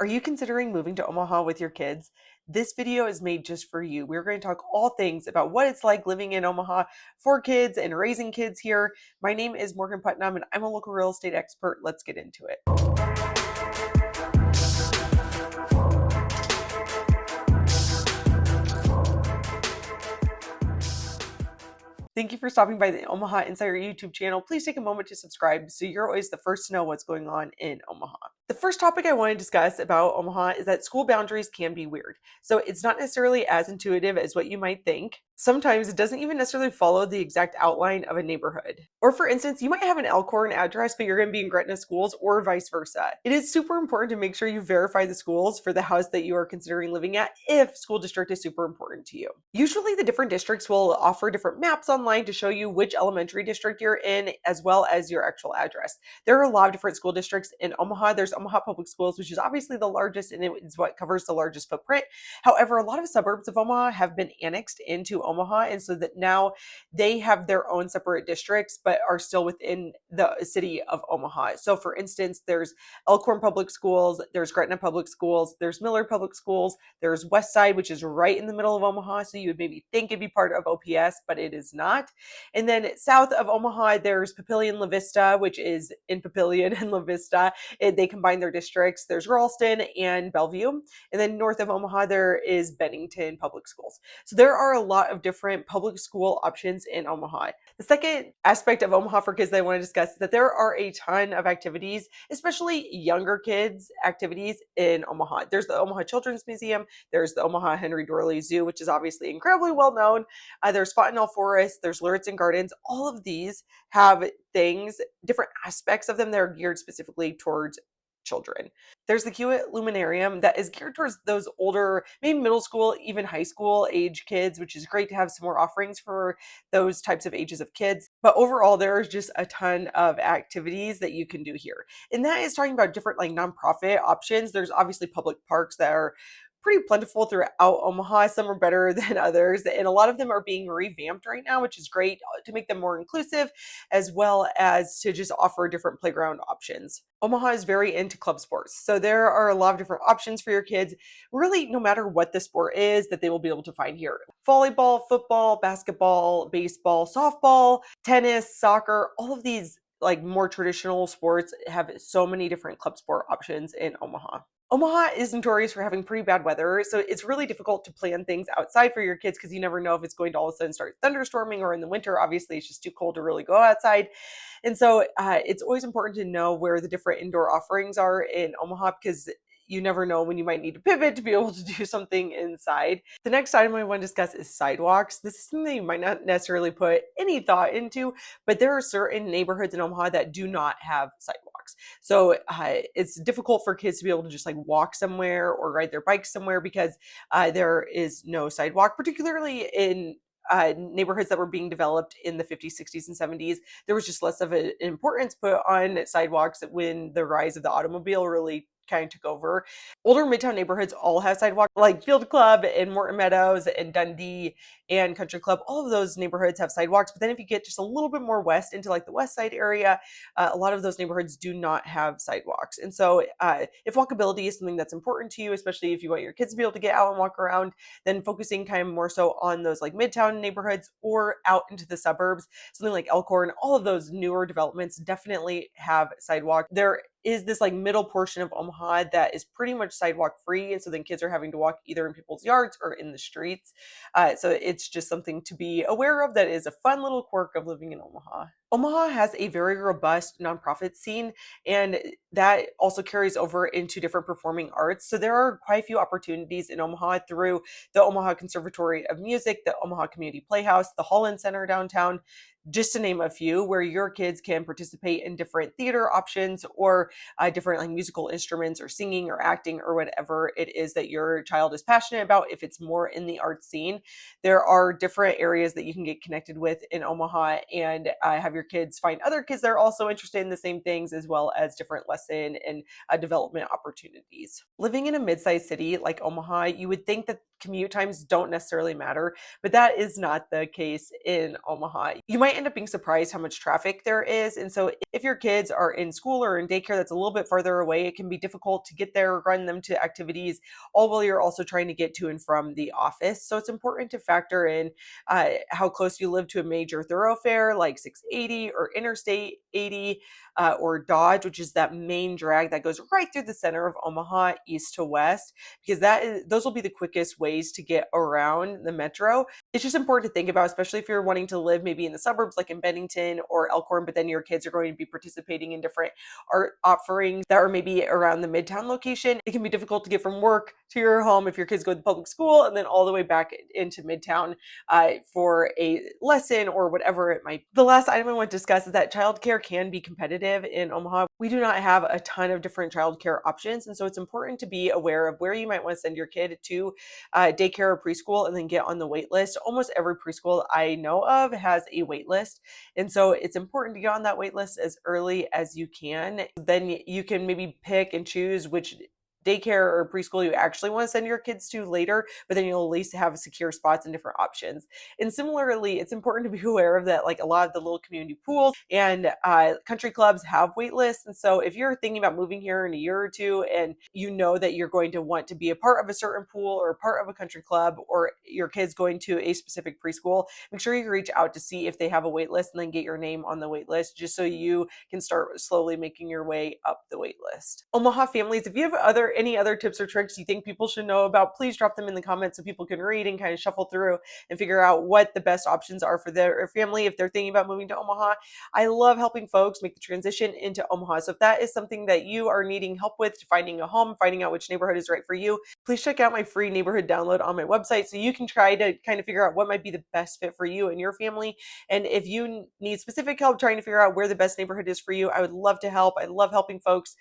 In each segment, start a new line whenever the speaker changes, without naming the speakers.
Are you considering moving to Omaha with your kids? This video is made just for you. We're going to talk all things about what it's like living in Omaha for kids and raising kids here. My name is Morgan Putnam and I'm a local real estate expert. Let's get into it. Thank you for stopping by the Omaha Insider YouTube channel. Please take a moment to subscribe so you're always the first to know what's going on in Omaha. The first topic I want to discuss about Omaha is that school boundaries can be weird. So it's not necessarily as intuitive as what you might think. Sometimes it doesn't even necessarily follow the exact outline of a neighborhood. Or for instance, you might have an Elkhorn address, but you're going to be in Gretna schools or vice versa. It is super important to make sure you verify the schools for the house that you are considering living at if school district is super important to you. Usually the different districts will offer different maps online to show you which elementary district you're in as well as your actual address. There are a lot of different school districts in Omaha. There's Omaha Public Schools, which is obviously the largest and it is what covers the largest footprint. However, a lot of suburbs of Omaha have been annexed into Omaha, and so that now they have their own separate districts, but are still within the city of Omaha. So for instance, there's Elkhorn Public Schools, there's Gretna Public Schools, there's Miller Public Schools, there's West Side, which is right in the middle of Omaha. So you would maybe think it'd be part of OPS, but it is not. And then south of Omaha, there's Papillion La Vista, which is in Papillion and La Vista. They combine their districts. There's Ralston and Bellevue. And then north of Omaha, there is Bennington Public Schools. So there are a lot of different public school options in Omaha. The second aspect of Omaha for kids that I want to discuss is that there are a ton of activities, especially younger kids activities in Omaha. There's the Omaha Children's Museum. There's the Omaha Henry Doorly Zoo, which is obviously incredibly well known. There's Fontenelle Forest. There's Luritz Gardens. All of these have things, different aspects of them that are geared specifically towards children. There's the Hewitt Luminarium that is geared towards those older, maybe middle school, even high school age kids, which is great to have some more offerings for those types of ages of kids. But overall, there's just a ton of activities that you can do here. And that is talking about different like nonprofit options. There's obviously public parks that are pretty plentiful throughout Omaha. Some are better than others, and a lot of them are being revamped right now, which is great to make them more inclusive, as well as to just offer different playground options. Omaha is very into club sports, so there are a lot of different options for your kids, really no matter what the sport is that they will be able to find here. Volleyball, football, basketball, baseball, softball, tennis, soccer, all of these like more traditional sports have so many different club sport options in Omaha. Omaha is notorious for having pretty bad weather, so it's really difficult to plan things outside for your kids because you never know if it's going to all of a sudden start thunderstorming, or in the winter, obviously, it's just too cold to really go outside. And so it's always important to know where the different indoor offerings are in Omaha because you never know when you might need to pivot to be able to do something inside. The next item I want to discuss is sidewalks. This is something you might not necessarily put any thought into, but there are certain neighborhoods in Omaha that do not have sidewalks. So it's difficult for kids to be able to just like walk somewhere or ride their bikes somewhere because there is no sidewalk, particularly in neighborhoods that were being developed in the 50s, 60s, and 70s. There was just less of an importance put on sidewalks when the rise of the automobile really kind of took over. Older Midtown neighborhoods all have sidewalks, like Field Club and Morton Meadows and Dundee and Country Club. All of those neighborhoods have sidewalks. But then if you get just a little bit more west into like the West Side area, a lot of those neighborhoods do not have sidewalks. And so if walkability is something that's important to you, especially if you want your kids to be able to get out and walk around, then focusing kind of more so on those like Midtown neighborhoods or out into the suburbs, something like Elkhorn, all of those newer developments definitely have sidewalk. There is this like middle portion of Omaha that is pretty much sidewalk free. And so then kids are having to walk either in people's yards or in the streets. So it's just something to be aware of that is a fun little quirk of living in Omaha. Omaha has a very robust nonprofit scene, and that also carries over into different performing arts. So there are quite a few opportunities in Omaha through the Omaha Conservatory of Music, the Omaha Community Playhouse, the Holland Center downtown, just to name a few, where your kids can participate in different theater options or different like musical instruments or singing or acting or whatever it is that your child is passionate about. If it's more in the art scene, there are different areas that you can get connected with in Omaha and have your kids find other kids that are also interested in the same things, as well as different lesson and development opportunities. Living in a mid-sized city like Omaha, you would think that commute times don't necessarily matter, but that is not the case in Omaha. You might end up being surprised how much traffic there is. And so if your kids are in school or in daycare that's a little bit further away, it can be difficult to get there, run them to activities, all while you're also trying to get to and from the office. So it's important to factor in how close you live to a major thoroughfare like 680 or Interstate 80 or Dodge, which is that main drag that goes right through the center of Omaha, east to west, because those will be the quickest ways to get around the metro. It's just important to think about, especially if you're wanting to live maybe in the suburbs like in Bennington or Elkhorn, but then your kids are going to be participating in different art offerings that are maybe around the Midtown location. It can be difficult to get from work to your home if your kids go to public school and then all the way back into Midtown for a lesson or whatever it might be. The last item I want to discuss is that childcare can be competitive in Omaha. We do not have a ton of different childcare options, and so it's important to be aware of where you might want to send your kid to daycare or preschool and then get on the wait list. Almost every preschool I know of has a wait list, and so it's important to get on that wait list as early as you can. Then you can maybe pick and choose which daycare or preschool you actually want to send your kids to later, but then you'll at least have secure spots and different options. And similarly, it's important to be aware of that, like a lot of the little community pools and country clubs have wait lists. And so if you're thinking about moving here in a year or two and you know that you're going to want to be a part of a certain pool or a part of a country club, or your kid's going to a specific preschool, make sure you reach out to see if they have a wait list and then get your name on the wait list, just so you can start slowly making your way up the wait list. Omaha families, if you have any other tips or tricks you think people should know about, please drop them in the comments so people can read and kind of shuffle through and figure out what the best options are for their family if they're thinking about moving to Omaha. I love helping folks make the transition into Omaha. So if that is something that you are needing help with, finding a home, finding out which neighborhood is right for you, please check out my free neighborhood download on my website so you can try to kind of figure out what might be the best fit for you and your family. And if you need specific help trying to figure out where the best neighborhood is for you, I would love to help. I love helping folks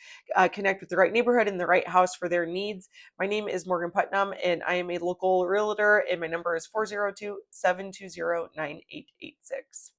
connect with the right neighborhood and the right house for their needs. My name is Morgan Putnam, and I am a local realtor, and my number is 402-720-9886.